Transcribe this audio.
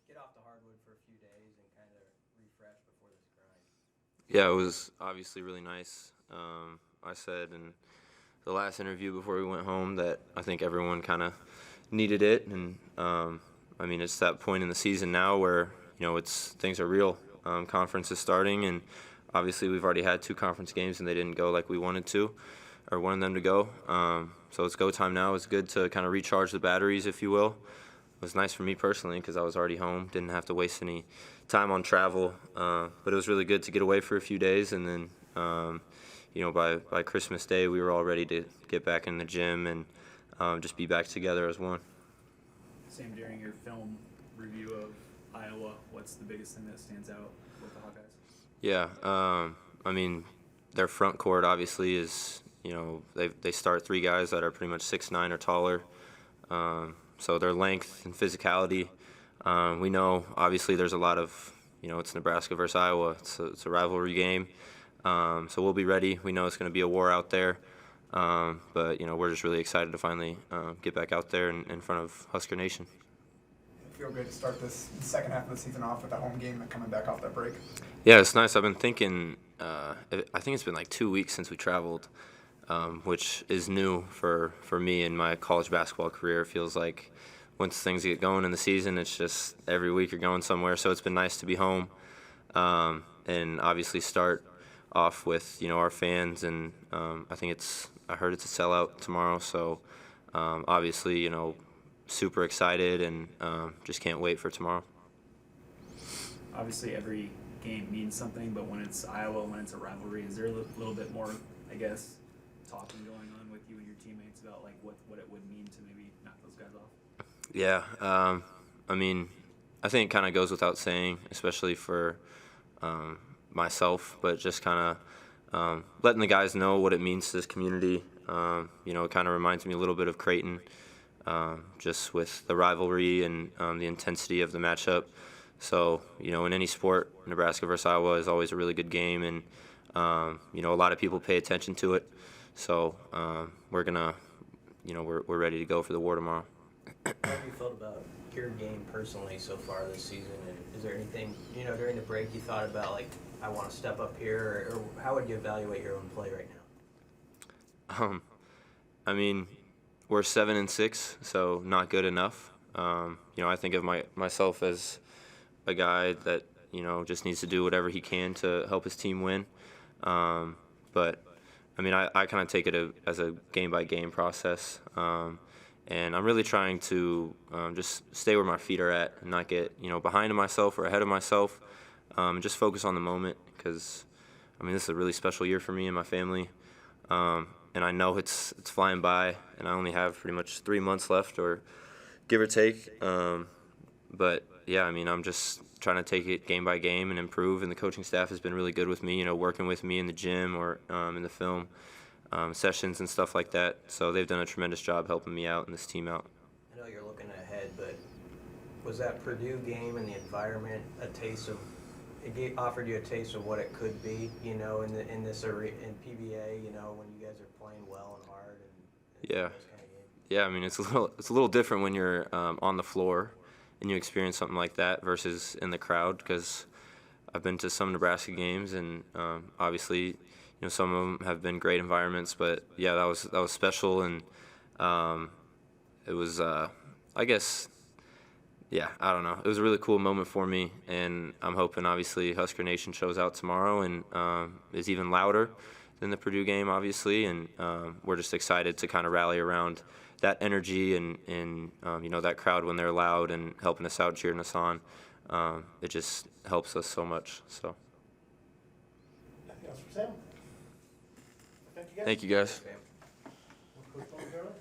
get off the hardwood for a few days and kind of refresh before this grind? Yeah, it was obviously really nice. I said in the last interview before we went home that I think everyone kind of needed it, and I mean it's that point in the season now where things are real. Conference is starting, and obviously we've already had 2 conference games and they didn't go like we wanted to, or wanted them to go. So it's go time now. It's good to kind of recharge the batteries, if you will. It was nice for me personally because I was already home, didn't have to waste any time on travel. But it was really good to get away for a few days, and then by Christmas Day we were all ready to get back in the gym and just be back together as one. Sam, during your film review of Iowa, what's the biggest thing that stands out with the Hawkeyes? Yeah, I mean their front court obviously is they start 3 guys that are pretty much 6'9" or taller. So their length and physicality, we know obviously there's a lot of, it's Nebraska versus Iowa. It's a rivalry game. So we'll be ready. We know it's going to be a war out there. But, we're just really excited to finally get back out there in front of Husker Nation. Feel good to start this second half of the season off with a home game and coming back off that break? Yeah, it's nice. I've been thinking, I think it's been like 2 weeks since we traveled. Which is new for me in my college basketball career. It feels like once things get going in the season, it's just every week you're going somewhere. So it's been nice to be home and obviously start off with our fans. And I heard it's a sellout tomorrow. So obviously super excited and just can't wait for tomorrow. Obviously every game means something, but when it's Iowa, when it's a rivalry, is there a little bit more, I guess, talking going on with you and your teammates about like what it would mean to maybe knock those guys off? Yeah, I mean, I think it kind of goes without saying, especially for myself, but just kind of letting the guys know what it means to this community. It kind of reminds me a little bit of Creighton, just with the rivalry and the intensity of the matchup. So, in any sport, Nebraska versus Iowa is always a really good game, and a lot of people pay attention to it. So we're gonna, we're ready to go for the war tomorrow. How have you felt about your game personally so far this season? And is there anything, during the break you thought about, like, I want to step up here, or how would you evaluate your own play right now? I mean, we're 7-6, so not good enough. I think of myself as a guy that just needs to do whatever he can to help his team win. But I mean, I kind of take it as a game-by-game process, and I'm really trying to just stay where my feet are at and not get behind myself or ahead of myself, and just focus on the moment because, I mean, this is a really special year for me and my family, and I know it's flying by, and I only have pretty much 3 months left, or give or take, but yeah, I mean, I'm just trying to take it game by game and improve, and the coaching staff has been really good with me, working with me in the gym or in the film sessions and stuff like that. So they've done a tremendous job helping me out and this team out. I know you're looking ahead, but was that Purdue game and the environment offered you a taste of what it could be, in PBA, when you guys are playing well and hard and Yeah. those kind of games? Yeah, I mean, it's a little different when you're on the floor and you experience something like that versus in the crowd, because I've been to some Nebraska games and obviously some of them have been great environments, but yeah, that was special, and it was I guess, yeah, I don't know, it was a really cool moment for me, and I'm hoping obviously Husker Nation shows out tomorrow and is even louder than the Purdue game, obviously, and we're just excited to kind of rally around that energy and that crowd when they're loud and helping us out, cheering us on. It just helps us so much. So. Anything else for Sam? Thank you guys. Thank you, guys. Okay. Coach Bowman,